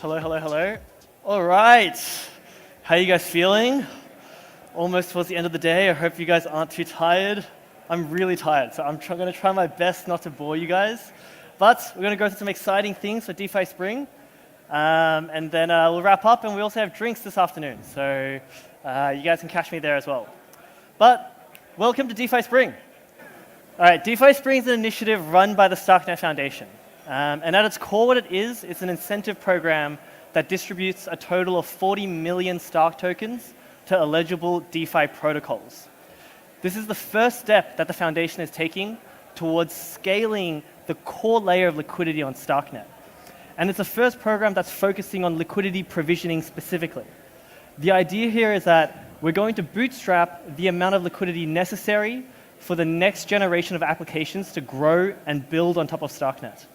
Hello, hello, hello. All right. How are you guys feeling? Almost towards the end of the day. I hope you guys aren't too tired. I'm really tired, so I'm going to try my best not to bore you guys. But we're going to go through some exciting things for DeFi Spring. And then we'll wrap up, and we also have drinks this afternoon. So you guys can catch me there as well. But welcome to DeFi Spring. All right, DeFi Spring is an initiative run by the Starknet Foundation. And at its core, what it is, it's an incentive program that distributes a total of 40 million Stark tokens to eligible DeFi protocols. This is the first step that the foundation is taking towards scaling the core layer of liquidity on Starknet. And it's the first program that's focusing on liquidity provisioning specifically. The idea here is that we're going to bootstrap the amount of liquidity necessary for the next generation of applications to grow and build on top of Starknet.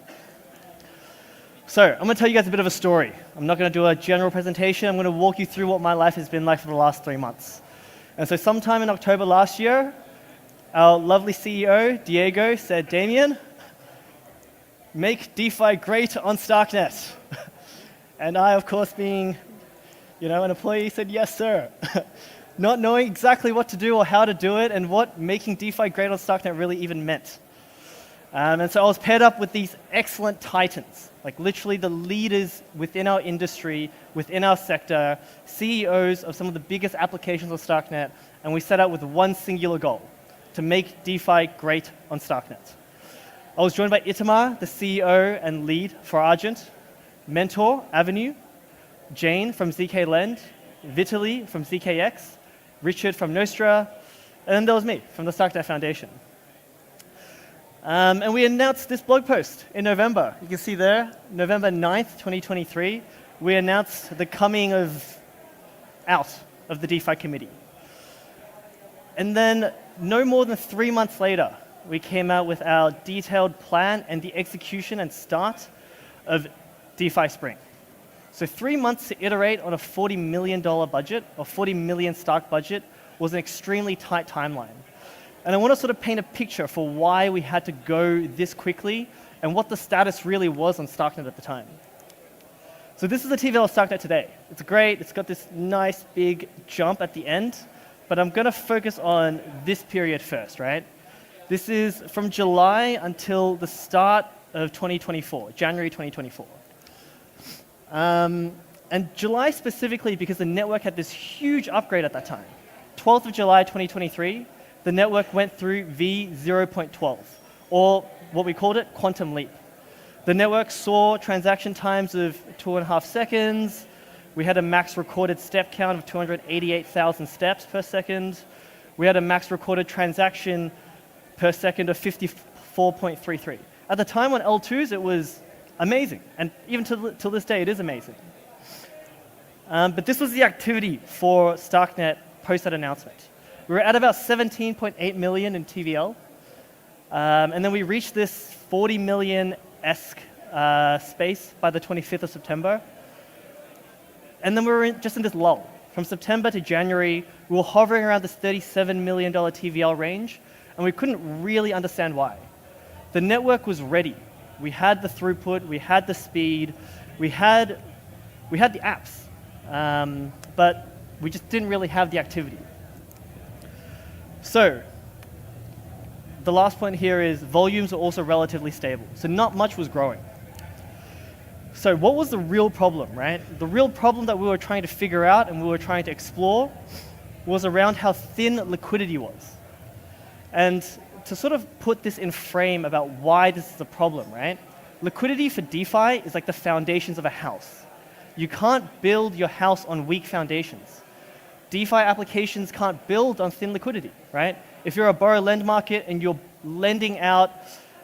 So I'm going to tell you guys a bit of a story. I'm not going to do a general presentation. I'm going to walk you through what my life has been like for the last 3 months. And so sometime in October last year, our lovely CEO, Diego, said, Damian, make DeFi great on Starknet. And I, of course, being an employee, said, yes, sir. Not knowing exactly what to do or how to do it and what making DeFi great on Starknet really even meant. And so I was paired up with these excellent titans, like literally the leaders within our industry, within our sector, CEOs of some of the biggest applications on Starknet, and we set out with one singular goal, to make DeFi great on Starknet. I was joined by Itamar, the CEO and lead for Argent, Mentor, Avenue, Jane from ZK Lend, Vitaly from ZKX, Richard from Nostra, and then there was me from the Starknet Foundation. And we announced this blog post in November. You can see there, November 9th, 2023, we announced the coming out of the DeFi committee. And then no more than 3 months later, we came out with our detailed plan and the execution and start of DeFi Spring. So 3 months to iterate on a $40 million budget, or 40 million Stark budget, was an extremely tight timeline. And I want to sort of paint a picture for why we had to go this quickly and what the status really was on Starknet at the time. So this is the TVL of Starknet today. It's great, it's got this nice big jump at the end, but I'm going to focus on this period first, right? This is from July until the start of 2024, January 2024. And July specifically because the network had this huge upgrade at that time. 12th of July 2023, the network went through V0.12, or what we called it, quantum leap. The network saw transaction times of 2.5 seconds. We had a max recorded step count of 288,000 steps per second. We had a max recorded transaction per second of 54.33. At the time on L2s, it was amazing. And even till this day, it is amazing. But this was the activity for Starknet post that announcement. We were at about 17.8 million in TVL. And then we reached this 40 million-esque space by the 25th of September. And then we were just in this lull. From September to January, we were hovering around this $37 million TVL range, and we couldn't really understand why. The network was ready. We had the throughput, we had the speed, we had the apps, but we just didn't really have the activity. So the last point here is volumes are also relatively stable. So not much was growing. So what was the real problem, right? The real problem that we were trying to figure out and we were trying to explore was around how thin liquidity was. And to sort of put this in frame about why this is a problem, right? Liquidity for DeFi is like the foundations of a house. You can't build your house on weak foundations. DeFi applications can't build on thin liquidity, right? If you're a borrow-lend market and you're lending out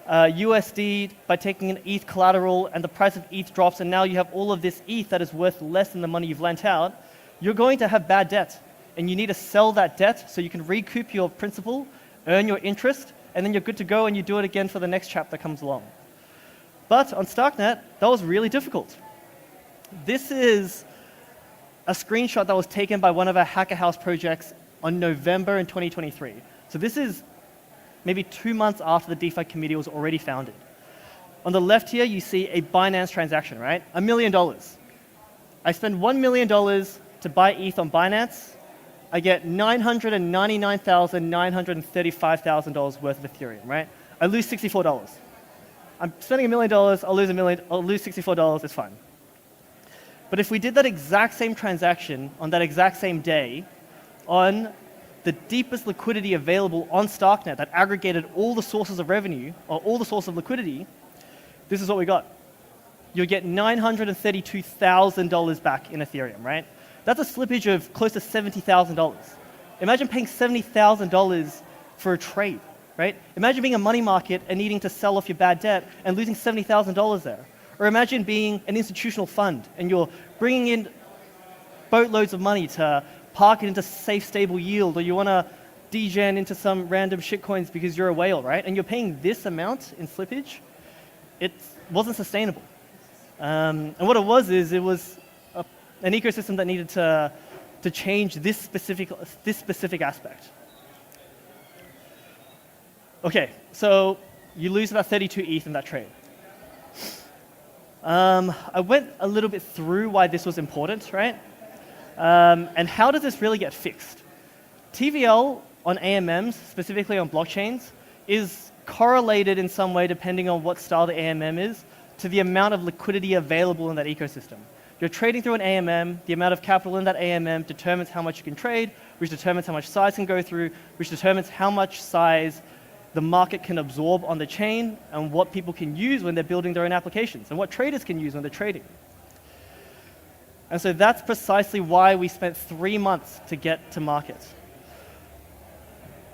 USD by taking an ETH collateral and the price of ETH drops and now you have all of this ETH that is worth less than the money you've lent out, you're going to have bad debt. And you need to sell that debt so you can recoup your principal, earn your interest, and then you're good to go and you do it again for the next chap that comes along. But on Starknet, that was really difficult. This is a screenshot that was taken by one of our Hacker House projects on November in 2023. So this is maybe 2 months after the DeFi committee was already founded. On the left here, you see a Binance transaction, right? $1 million. I spend $1 million to buy ETH on Binance. I get $999,935,000 worth of Ethereum, right? I lose $64. I'm spending $1 million, I'll lose $64, it's fine. But if we did that exact same transaction on that exact same day on the deepest liquidity available on Starknet that aggregated all the sources of revenue, or all the sources of liquidity, this is what we got. You'll get $932,000 back in Ethereum, right? That's a slippage of close to $70,000. Imagine paying $70,000 for a trade, right? Imagine being a money market and needing to sell off your bad debt and losing $70,000 there. Or imagine being an institutional fund and you're bringing in boatloads of money to park it into safe, stable yield, or you want to degen into some random shitcoins because you're a whale, right? And you're paying this amount in slippage. It wasn't sustainable. And what it was an ecosystem that needed to change this specific aspect. Okay, so you lose about 32 ETH in that trade. I went a little bit through why this was important, right? And how does this really get fixed? TVL on AMMs, specifically on blockchains, is correlated in some way, depending on what style the AMM is, to the amount of liquidity available in that ecosystem. You're trading through an AMM, the amount of capital in that AMM determines how much you can trade, which determines how much size can go through, which determines how much size the market can absorb on the chain, and what people can use when they're building their own applications, and what traders can use when they're trading. And so that's precisely why we spent 3 months to get to market.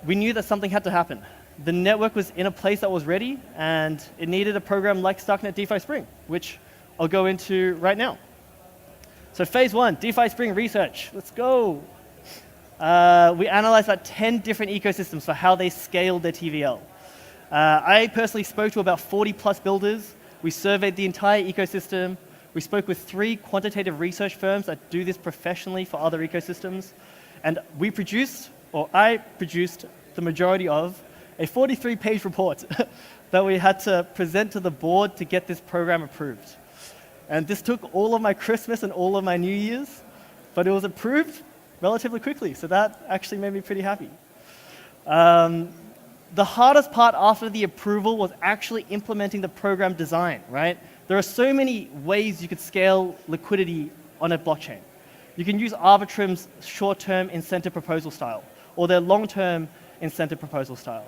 We knew that something had to happen. The network was in a place that was ready, and it needed a program like Starknet DeFi Spring, which I'll go into right now. So phase 1, DeFi Spring research. Let's go. We analyzed about 10 different ecosystems for how they scaled their TVL. I personally spoke to about 40 plus builders. We surveyed the entire ecosystem. We spoke with 3 quantitative research firms that do this professionally for other ecosystems. And I produced the majority of a 43-page report that we had to present to the board to get this program approved. And this took all of my Christmas and all of my New Year's, but it was approved relatively quickly, so that actually made me pretty happy. The hardest part after the approval was actually implementing the program design, right? There are so many ways you could scale liquidity on a blockchain. You can use Arbitrum's short-term incentive proposal style, or their long-term incentive proposal style.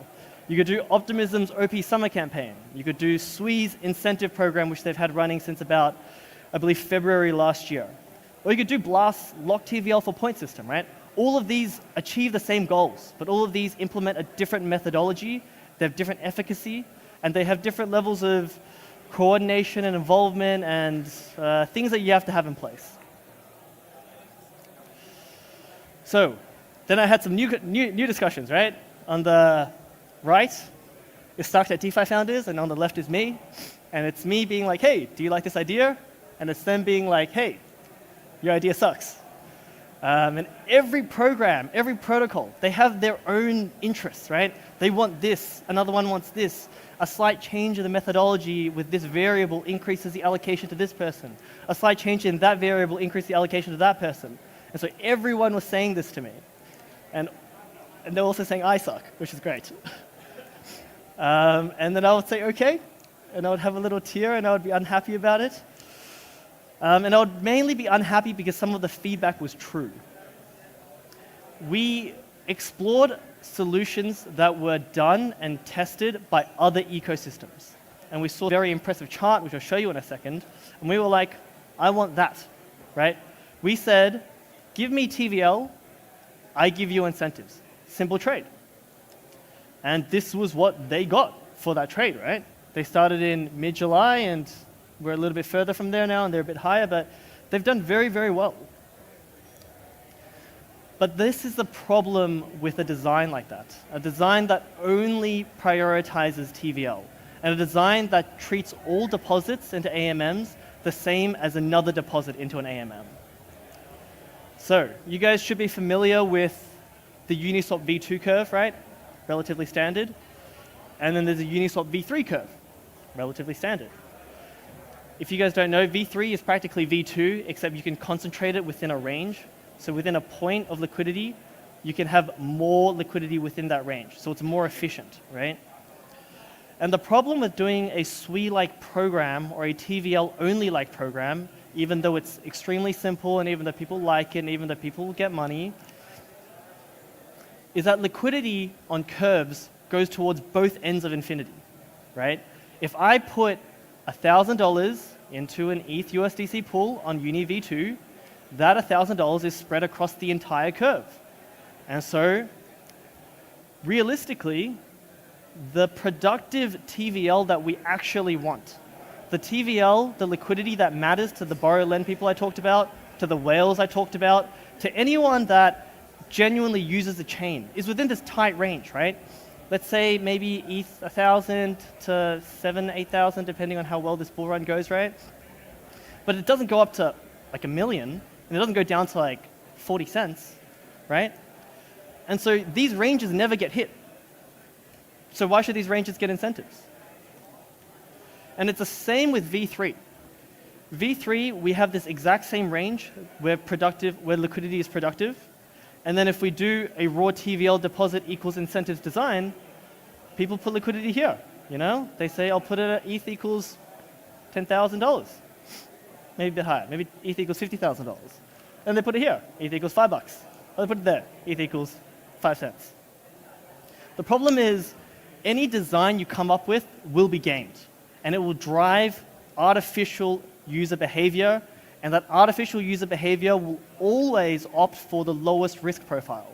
You could do Optimism's OP summer campaign. You could do Sui's incentive program, which they've had running since about, I believe, February last year. Or you could do Blast's lock TVL for point system, right? All of these achieve the same goals, but all of these implement a different methodology, they have different efficacy, and they have different levels of coordination and involvement and things that you have to have in place. So, then I had some new discussions, right? On the right is Starknet DeFi founders, and on the left is me. And it's me being like, hey, do you like this idea? And it's them being like, hey, your idea sucks. And every program, every protocol, they have their own interests, right? They want this, another one wants this. A slight change in the methodology with this variable increases the allocation to this person. A slight change in that variable increases the allocation to that person. And so everyone was saying this to me. And they're also saying I suck, which is great. And then I would say, okay, and I would have a little tear and I would be unhappy about it. And I would mainly be unhappy because some of the feedback was true. We explored solutions that were done and tested by other ecosystems. And we saw a very impressive chart, which I'll show you in a second. And we were like, I want that, right? We said, give me TVL, I give you incentives. Simple trade. And this was what they got for that trade, right? They started in mid-July, and we're a little bit further from there now, and they're a bit higher, but they've done very, very well. But this is the problem with a design like that, a design that only prioritizes TVL, and a design that treats all deposits into AMMs the same as another deposit into an AMM. So you guys should be familiar with the Uniswap V2 curve, right? Relatively standard. And then there's a Uniswap V3 curve, relatively standard. If you guys don't know, V3 is practically V2, except you can concentrate it within a range. So within a point of liquidity, you can have more liquidity within that range. So it's more efficient, right? And the problem with doing a SWI-like program or a TVL-only-like program, even though it's extremely simple and even though people like it and even though people get money, is that liquidity on curves goes towards both ends of infinity, right? If I put $1,000 into an ETH USDC pool on Uni V2, that $1,000 is spread across the entire curve. And so, realistically, the productive TVL that we actually want, the TVL, the liquidity that matters to the borrow-lend people I talked about, to the whales I talked about, to anyone that genuinely uses the chain, is within this tight range, right? Let's say maybe ETH 1,000 to 7,000, 8,000, depending on how well this bull run goes, right? But it doesn't go up to like 1 million, and it doesn't go down to like 40 cents, right? And so these ranges never get hit. So why should these ranges get incentives? And it's the same with V3. V3, we have this exact same range where liquidity is productive. And then if we do a raw TVL deposit equals incentives design, people put liquidity here, you know? They say, I'll put it at ETH equals $10,000. Maybe a bit higher. Maybe ETH equals $50,000. And they put it here. ETH equals $5. Or they put it there. ETH equals 5 cents. The problem is, any design you come up with will be gamed. And it will drive artificial user behavior. And that artificial user behavior will always opt for the lowest risk profile.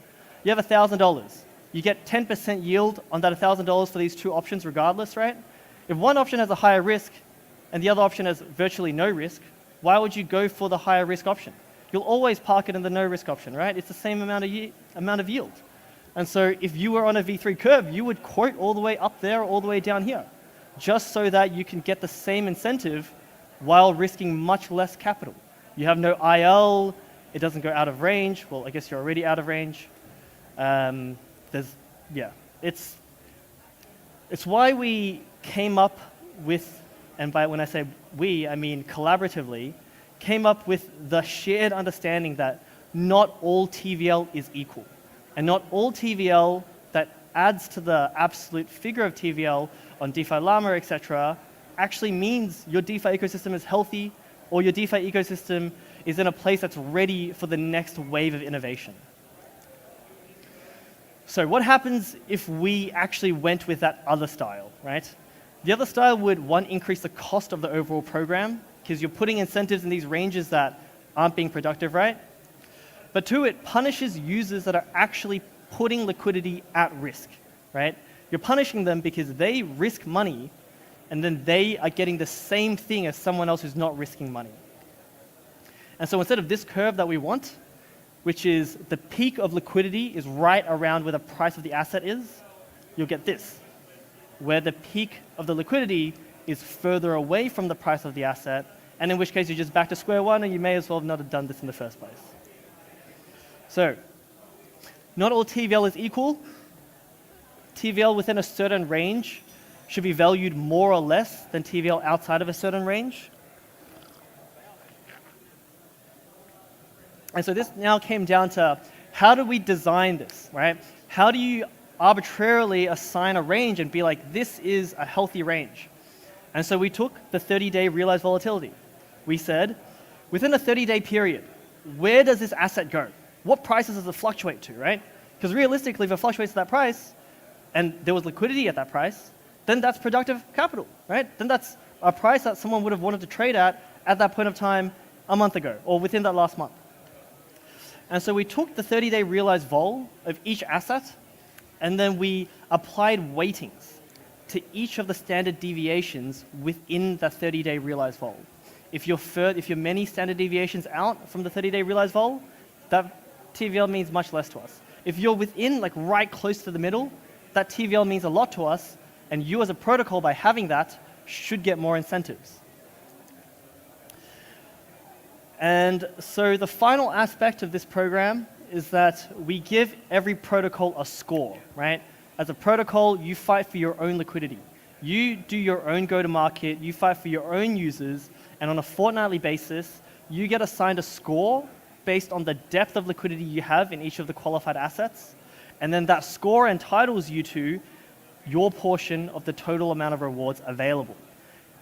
You have $1,000. You get 10% yield on that $1,000 for these two options regardless, right? If one option has a higher risk and the other option has virtually no risk, why would you go for the higher risk option? You'll always park it in the no risk option, right? It's the same amount of yield. And so if you were on a V3 curve, you would quote all the way up there, all the way down here, just so that you can get the same incentive while risking much less capital. You have no IL, it doesn't go out of range. Well, I guess you're already out of range. It's why we came up with, and when I say we, I mean collaboratively, came up with the shared understanding that not all TVL is equal. And not all TVL that adds to the absolute figure of TVL on DeFi Llama, etc., actually means your DeFi ecosystem is healthy or your DeFi ecosystem is in a place that's ready for the next wave of innovation. So what happens if we actually went with that other style, right? The other style would, one, increase the cost of the overall program, because you're putting incentives in these ranges that aren't being productive, right? But two, it punishes users that are actually putting liquidity at risk, right? You're punishing them because they risk money and then they are getting the same thing as someone else who's not risking money. And so instead of this curve that we want, which is the peak of liquidity is right around where the price of the asset is, you'll get this, where the peak of the liquidity is further away from the price of the asset, and in which case you're just back to square one and you may as well not have done this in the first place. So, not all TVL is equal. TVL within a certain range should be valued more or less than TVL outside of a certain range. And so this now came down to how do we design this, right? How do you arbitrarily assign a range and be like, this is a healthy range? And so we took the 30-day realized volatility. We said, within a 30-day period, where does this asset go? What prices does it fluctuate to, right? Because realistically, if it fluctuates to that price, and there was liquidity at that price, then that's productive capital, right? Then that's a price that someone would have wanted to trade at that point of time a month ago, or within that last month. And so we took the 30-day realized vol of each asset, and then we applied weightings to each of the standard deviations within the 30-day realized vol. If you're many standard deviations out from the 30-day realized vol, that TVL means much less to us. If you're within, like right close to the middle, that TVL means a lot to us, and you as a protocol, by having that, should get more incentives. And so the final aspect of this program is that we give every protocol a score, right? As a protocol, you fight for your own liquidity. You do your own go-to-market, you fight for your own users, and on a fortnightly basis, you get assigned a score based on the depth of liquidity you have in each of the qualified assets, and then that score entitles you to your portion of the total amount of rewards available.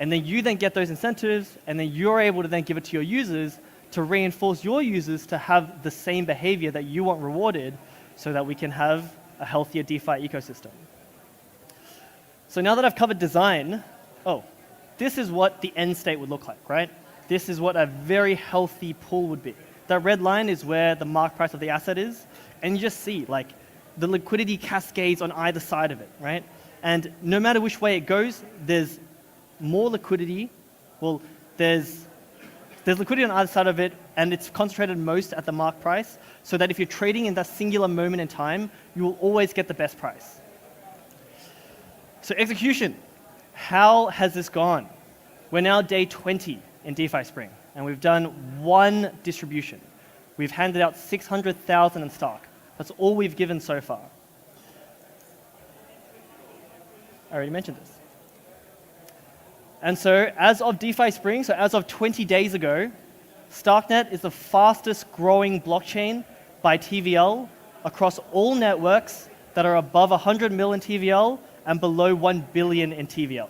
And then you then get those incentives, and then you're able to then give it to your users to reinforce your users to have the same behavior that you want rewarded so that we can have a healthier DeFi ecosystem. So now that I've covered design, this is what the end state would look like, right? This is what a very healthy pool would be. That red line is where the mark price of the asset is, and you just see like the liquidity cascades on either side of it, right? And no matter which way it goes, there's more liquidity. Well, there's liquidity on either side of it, and it's concentrated most at the mark price, so that if you're trading in that singular moment in time, you will always get the best price. So execution, how has this gone? We're now day 20 in DeFi Spring, and we've done one distribution. We've handed out 600,000 in Stark. That's all we've given so far. I already mentioned this. And so as of DeFi Spring, so as of 20 days ago, Starknet is the fastest growing blockchain by TVL across all networks that are above 100 mil in TVL and below 1 billion in TVL.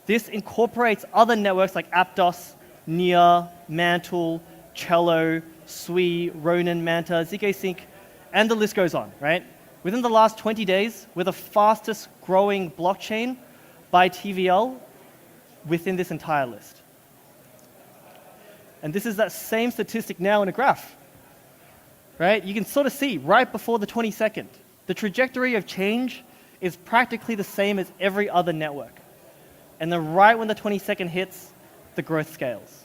This incorporates other networks like Aptos, Nia, Mantle, Cello, Sui, Ronin, Manta, ZK-Sync, and the list goes on, right? Within the last 20 days, we're the fastest growing blockchain by TVL within this entire list. And this is that same statistic now in a graph, right? You can sort of see right before the 22nd, the trajectory of change is practically the same as every other network. And then right when the 22nd hits, the growth scales.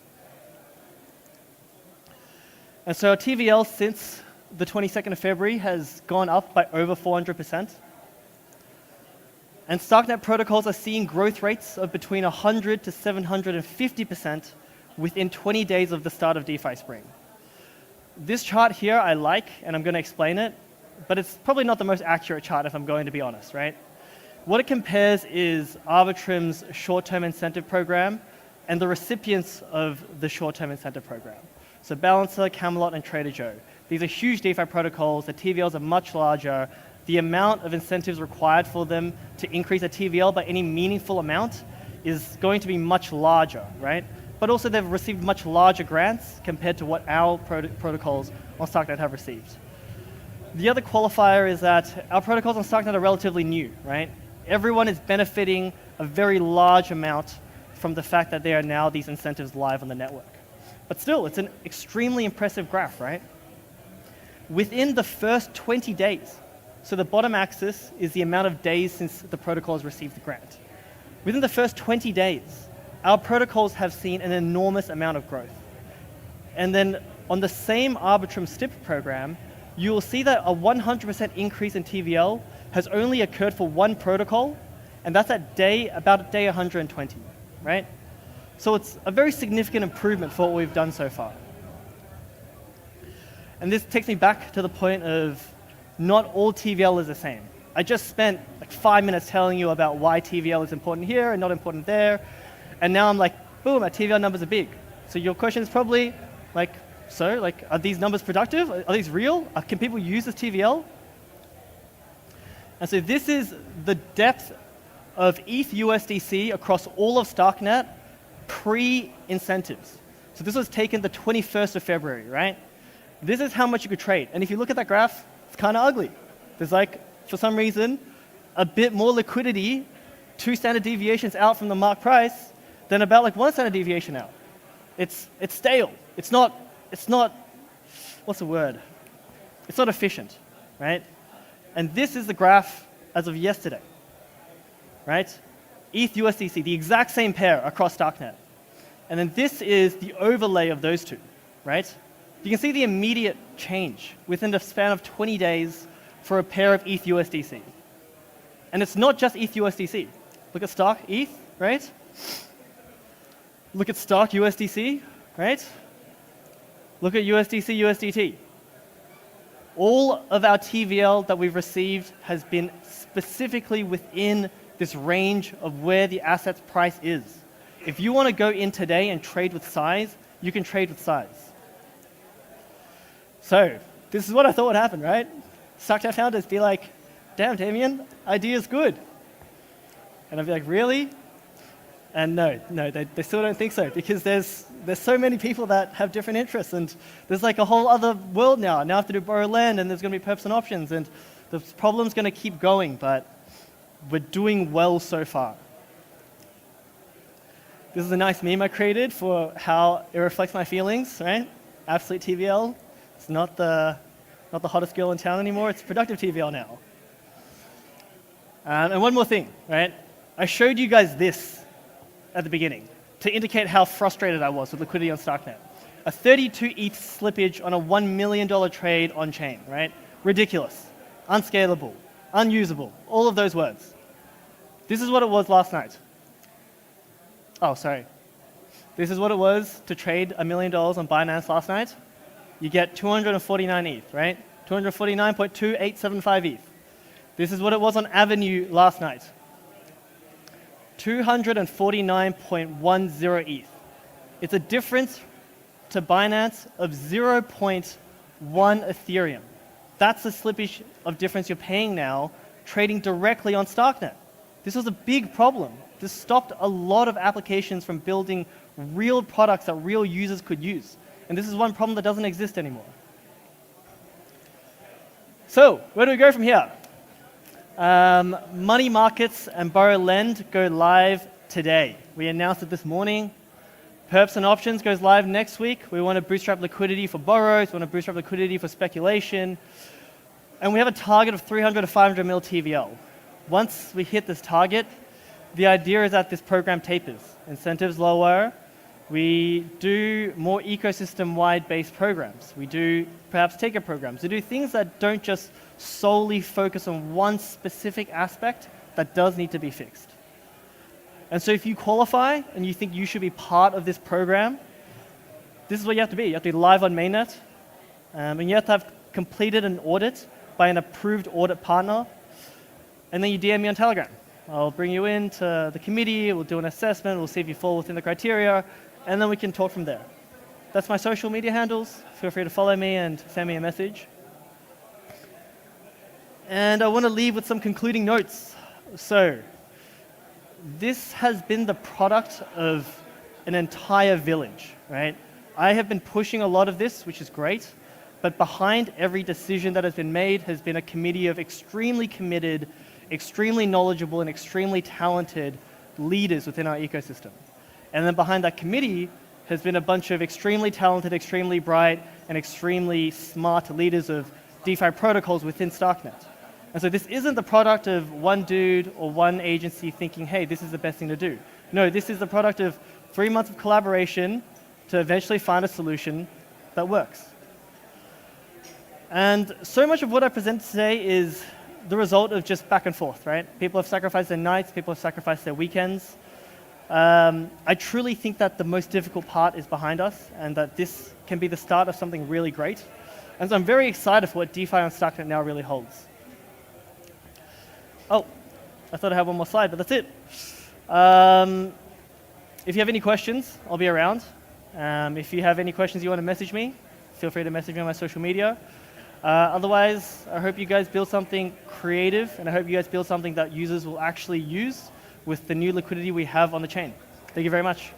And so our TVL since the 22nd of February has gone up by over 400%. And Starknet protocols are seeing growth rates of between 100 to 750% within 20 days of the start of DeFi Spring. This chart here I like, and I'm going to explain it, but it's probably not the most accurate chart if I'm going to be honest, right? What it compares is Arbitrum's short-term incentive program and the recipients of the short-term incentive program. So Balancer, Camelot, and Trader Joe. These are huge DeFi protocols. The TVLs are much larger. The amount of incentives required for them to increase a TVL by any meaningful amount is going to be much larger, right? But also they've received much larger grants compared to what our protocols on Starknet have received. The other qualifier is that our protocols on Starknet are relatively new, right? Everyone is benefiting a very large amount from the fact that there are now these incentives live on the network. But still, it's an extremely impressive graph, right? Within the first 20 days, so the bottom axis is the amount of days since the protocol has received the grant. Within the first 20 days, our protocols have seen an enormous amount of growth. And then on the same Arbitrum STIP program, you will see that a 100% increase in TVL has only occurred for one protocol, and that's at about day 120, right? So it's a very significant improvement for what we've done so far. And this takes me back to the point of not all TVL is the same. I just spent like 5 minutes telling you about why TVL is important here and not important there, and now I'm like, boom, our TVL numbers are big. So your question is probably like, so like, are these numbers productive? Are these real? Can people use this TVL? And so this is the depth of ETH USDC across all of Starknet pre-incentives. So this was taken the 21st of February, right? This is how much you could trade. And if you look at that graph, it's kind of ugly. There's like, for some reason, a bit more liquidity, 2 standard deviations out from the mark price, than about like 1 standard deviation out. It's stale. It's not, what's the word? It's not efficient, right? And this is the graph as of yesterday, right? ETH USDC, the exact same pair across Starknet. And then this is the overlay of those two, right? You can see the immediate change within the span of 20 days for a pair of ETH USDC. And it's not just ETH USDC. Look at Stark ETH, right? Look at Stark USDC, right? Look at USDC USDT. All of our TVL that we've received has been specifically within this range of where the asset's price is. If you want to go in today and trade with size, you can trade with size. So this is what I thought would happen, right? Starknet founders be like, damn, Damian, idea's good. And I'd be like, really? And no, they still don't think so, because there's so many people that have different interests, and there's like a whole other world now. Now I have to do borrow land, and there's going to be perps and options, and the problem's going to keep going, but we're doing well so far. This is a nice meme I created for how it reflects my feelings, right? Absolute TVL. It's not the hottest girl in town anymore, it's productive TVL now. And one more thing, right? I showed you guys this at the beginning to indicate how frustrated I was with liquidity on Starknet. A 32 ETH slippage on a $1 million trade on chain, right? Ridiculous, unscalable, unusable, all of those words. This is what it was last night. Oh, sorry. This is what it was to trade $1 million on Binance last night. You get 249 ETH, right? 249.2875 ETH. This is what it was on Avenue last night. 249.10 ETH. It's a difference to Binance of 0.1 Ethereum. That's the slippage of difference you're paying now trading directly on Starknet. This was a big problem. This stopped a lot of applications from building real products that real users could use. And this is one problem that doesn't exist anymore. So, where do we go from here? Money markets and borrow lend go live today. We announced it this morning. Perps and options goes live next week. We want to bootstrap liquidity for borrows. We want to bootstrap liquidity for speculation. And we have a target of 300 to 500 mil TVL. Once we hit this target, the idea is that this program tapers. Incentives lower. We do more ecosystem-wide based programs. We do perhaps taker programs. We do things that don't just solely focus on one specific aspect that does need to be fixed. And so if you qualify and you think you should be part of this program, this is what you have to be. You have to be live on mainnet, and you have to have completed an audit by an approved audit partner, and then you DM me on Telegram. I'll bring you into the committee, we'll do an assessment, we'll see if you fall within the criteria, and then we can talk from there. That's my social media handles. Feel free to follow me and send me a message. And I want to leave with some concluding notes. So, this has been the product of an entire village, right? I have been pushing a lot of this, which is great, but behind every decision that has been made has been a committee of extremely committed, extremely knowledgeable, and extremely talented leaders within our ecosystem. And then behind that committee has been a bunch of extremely talented, extremely bright, and extremely smart leaders of DeFi protocols within Starknet. And so this isn't the product of one dude or one agency thinking, hey, this is the best thing to do. No, this is the product of 3 months of collaboration to eventually find a solution that works. And so much of what I present today is the result of just back and forth, right? People have sacrificed their nights, people have sacrificed their weekends. I truly think that the most difficult part is behind us, and that this can be the start of something really great. And so I'm very excited for what DeFi on Starknet now really holds. Oh, I thought I had one more slide, but that's it. If you have any questions, I'll be around. If you have any questions you want to message me, feel free to message me on my social media. Otherwise, I hope you guys build something creative, and I hope you guys build something that users will actually use with the new liquidity we have on the chain. Thank you very much.